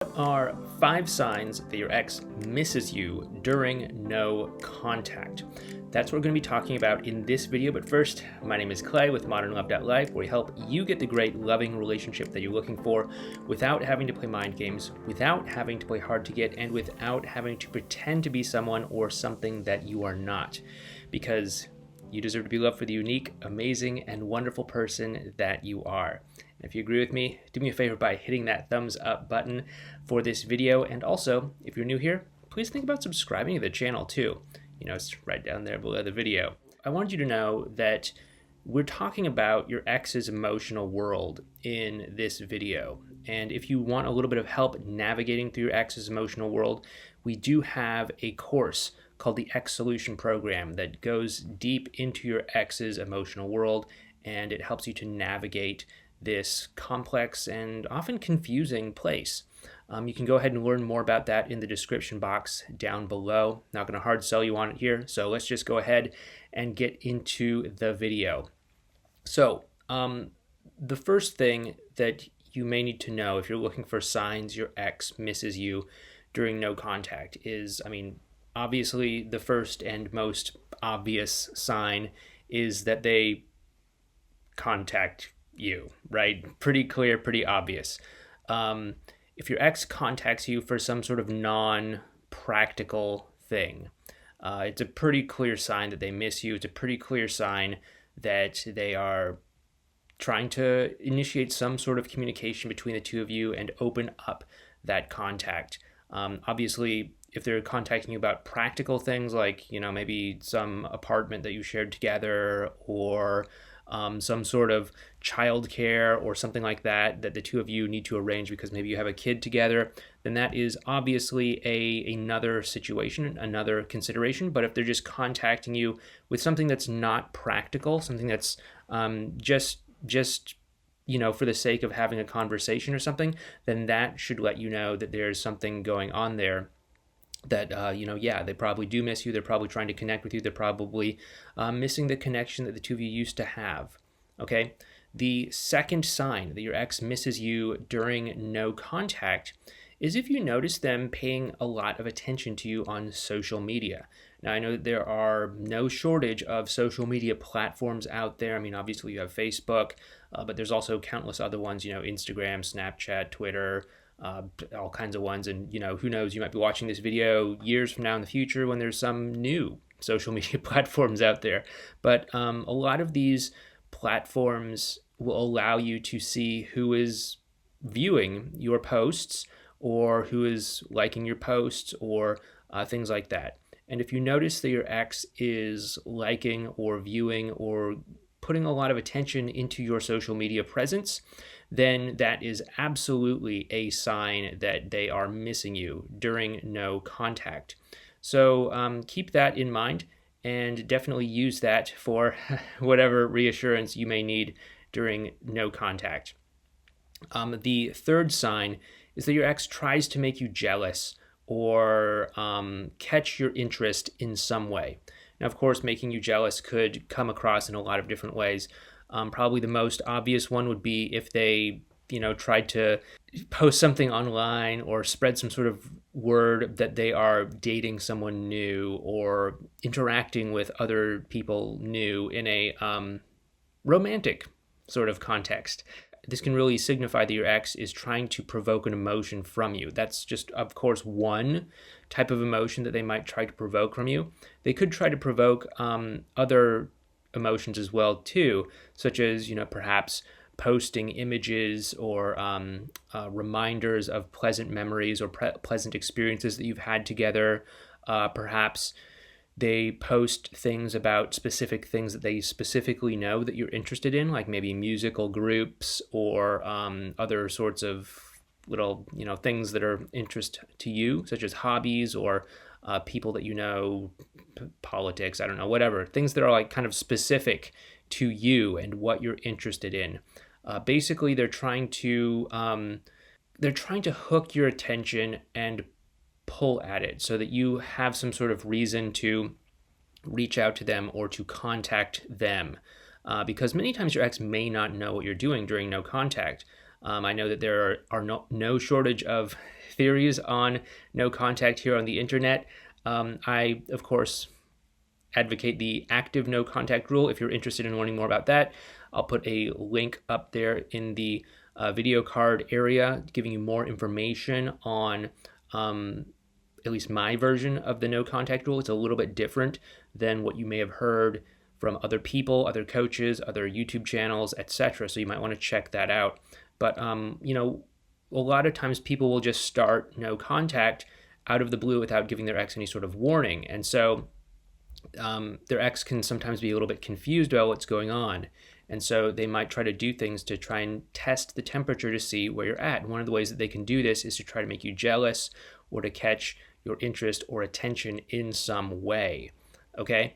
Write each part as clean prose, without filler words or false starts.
What are 5 signs that your ex misses you during no contact? That's what we're going to be talking about in this video. But first, my name is Clay with MODERNLOVE.LIFE, where we help you get the great, loving relationship that you're looking for without having to play mind games, without having to play hard to get, and without having to pretend to be someone or something that you are not. Because you deserve to be loved for the unique, amazing, and wonderful person that you are. And if you agree with me, do me a favor by hitting that thumbs up button for this video. And also, if you're new here, please think about subscribing to the channel too. You know, it's right down there below the video. I want you to know that we're talking about your ex's emotional world in this video. And if you want a little bit of help navigating through your ex's emotional world, we do have a course called the X Solution Program that goes deep into your ex's emotional world, and it helps you to navigate this complex and often confusing place. You can go ahead and learn more about that in the description box down below. Not going to hard sell you on it here, so let's just go ahead and get into the video. So, the first thing that you may need to know if you're looking for signs your ex misses you during no contact is, obviously the first and most obvious sign is that they contact you, right? Pretty clear, pretty obvious. If your ex contacts you for some sort of non-practical thing, it's a pretty clear sign that they miss you. It's a pretty clear sign that they are trying to initiate some sort of communication between the two of you and open up that contact. Obviously, if they're contacting you about practical things like, maybe some apartment that you shared together or some sort of childcare or something like that the two of you need to arrange because maybe you have a kid together, then that is obviously another situation, another consideration. But if they're just contacting you with something that's not practical, something that's just for the sake of having a conversation or something, then that should let you know that there's something going on there. That, they probably do miss you. They're probably trying to connect with you. They're probably missing the connection that the two of you used to have, okay? The second sign that your ex misses you during no contact is if you notice them paying a lot of attention to you on social media. Now, I know that there are no shortage of social media platforms out there. Obviously you have Facebook, but there's also countless other ones, Instagram, Snapchat, Twitter, all kinds of ones. And, who knows, you might be watching this video years from now in the future when there's some new social media platforms out there. But a lot of these platforms will allow you to see who is viewing your posts or who is liking your posts or things like that. And if you notice that your ex is liking or viewing or putting a lot of attention into your social media presence, then that is absolutely a sign that they are missing you during no contact. So keep that in mind and definitely use that for whatever reassurance you may need during no contact. The third sign is that your ex tries to make you jealous or catch your interest in some way. Now, of course, making you jealous could come across in a lot of different ways. Probably the most obvious one would be if they, tried to post something online or spread some sort of word that they are dating someone new or interacting with other people new in a romantic sort of context. This can really signify that your ex is trying to provoke an emotion from you. That's just, of course, one type of emotion that they might try to provoke from you. They could try to provoke other emotions as well, too, such as, perhaps posting images or reminders of pleasant memories or pleasant experiences that you've had together. Perhaps they post things about specific things that they specifically know that you're interested in, like maybe musical groups or other sorts of little, things that are interest to you, such as hobbies or people that politics, I don't know, whatever. Things that are like kind of specific to you and what you're interested in. Basically, they're trying to hook your attention and pull at it so that you have some sort of reason to reach out to them or to contact them. Because many times your ex may not know what you're doing during no contact. I know that there are no shortage of theories on no contact here on the internet. I, of course, advocate the active no contact rule. If you're interested in learning more about that, I'll put a link up there in the video card area giving you more information on at least my version of the no contact rule. It's a little bit different than what you may have heard from other people, other coaches, other YouTube channels, etc. So you might want to check that out. But you know, a lot of times people will just start no contact out of the blue without giving their ex any sort of warning, and so their ex can sometimes be a little bit confused about what's going on, and so they might try to do things to try and test the temperature to see where you're at. And one of the ways that they can do this is to try to make you jealous or to catch your interest or attention in some way. Okay.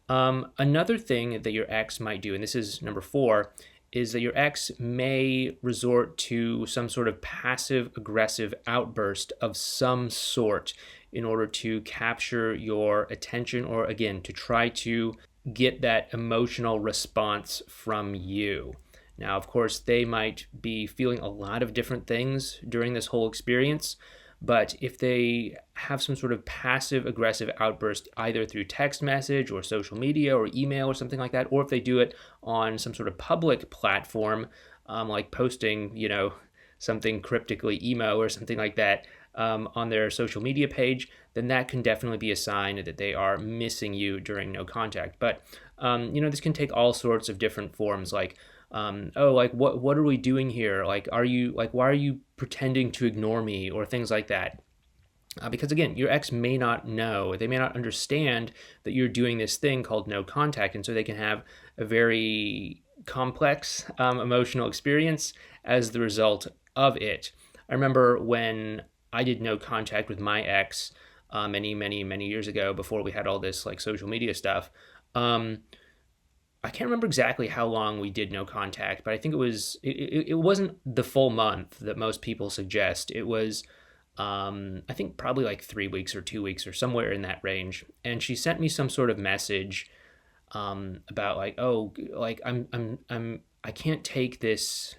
Another thing that your ex might do, and this is number 4, is that your ex may resort to some sort of passive aggressive outburst of some sort in order to capture your attention, or again, to try to get that emotional response from you. Now, of course, they might be feeling a lot of different things during this whole experience, but if they have some sort of passive aggressive outburst either through text message or social media or email or something like that, or if they do it on some sort of public platform, like posting, you know, something cryptically emo or something like that on their social media page, then that can definitely be a sign that they are missing you during no contact. But, you know, this can take all sorts of different forms, like, oh, like, what are we doing here? Like, why are you pretending to ignore me, or things like that? Because again, your ex may not know, they may not understand that you're doing this thing called no contact, and so they can have a very complex emotional experience as the result of it. I remember when I did no contact with my ex many years ago, before we had all this like social media stuff. I can't remember exactly how long we did no contact, but I think it wasn't the full month that most people suggest. It was I think probably like 3 weeks or 2 weeks or somewhere in that range. And she sent me some sort of message about like, oh, like I can't take this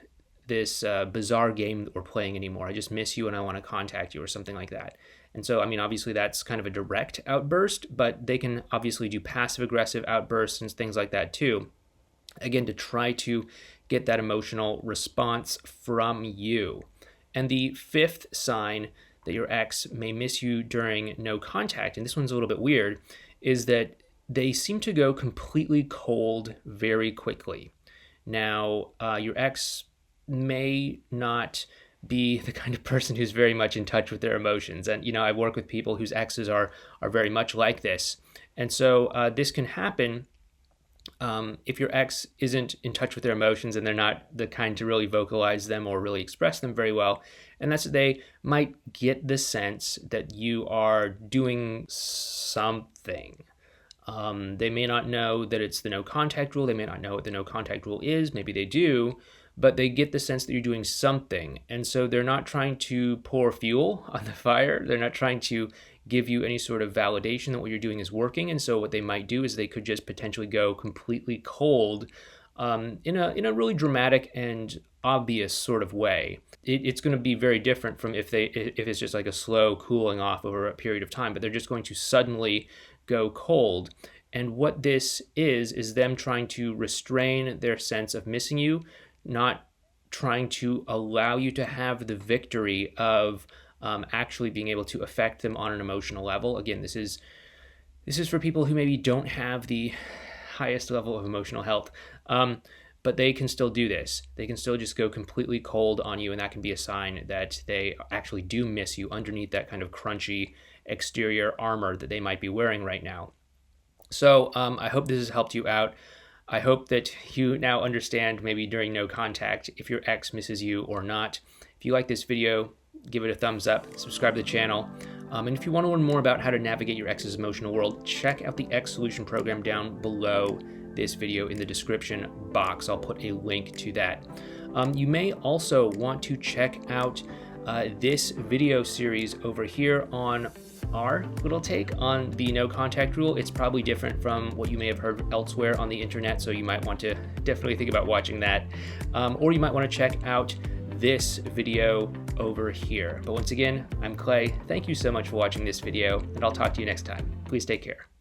bizarre game that we're playing anymore. I just miss you and I want to contact you, or something like that. And so, I mean, obviously that's kind of a direct outburst, but they can obviously do passive aggressive outbursts and things like that too. Again, to try to get that emotional response from you. And the 5th sign that your ex may miss you during no contact, and this one's a little bit weird, is that they seem to go completely cold very quickly. Now, your ex may not be the kind of person who's very much in touch with their emotions. And, you know, I work with people whose exes are very much like this. And so this can happen if your ex isn't in touch with their emotions and they're not the kind to really vocalize them or really express them very well. And that's that they might get the sense that you are doing something. They may not know that it's the no contact rule. They may not know what the no contact rule is. Maybe they do, but they get the sense that you're doing something. And so they're not trying to pour fuel on the fire. They're not trying to give you any sort of validation that what you're doing is working. And so what they might do is they could just potentially go completely cold in a really dramatic and obvious sort of way. It's going to be very different from if it's just like a slow cooling off over a period of time, but they're just going to suddenly go cold. And what this is them trying to restrain their sense of missing you, not trying to allow you to have the victory of actually being able to affect them on an emotional level. Again, this is for people who maybe don't have the highest level of emotional health, but they can still do this. They can still just go completely cold on you, and that can be a sign that they actually do miss you underneath that kind of crunchy exterior armor that they might be wearing right now. So I hope this has helped you out. I hope that you now understand, maybe during no contact, if your ex misses you or not. If you like this video, give it a thumbs up, subscribe to the channel. And if you want to learn more about how to navigate your ex's emotional world, check out the X Solution program down below this video in the description box. I'll put a link to that. You may also want to check out this video series over here on our little take on the no contact rule. It's probably different from what you may have heard elsewhere on the internet, so you might want to definitely think about watching that. Or you might want to check out this video over here. But once again, I'm Clay. Thank you so much for watching this video, and I'll talk to you next time. Please take care.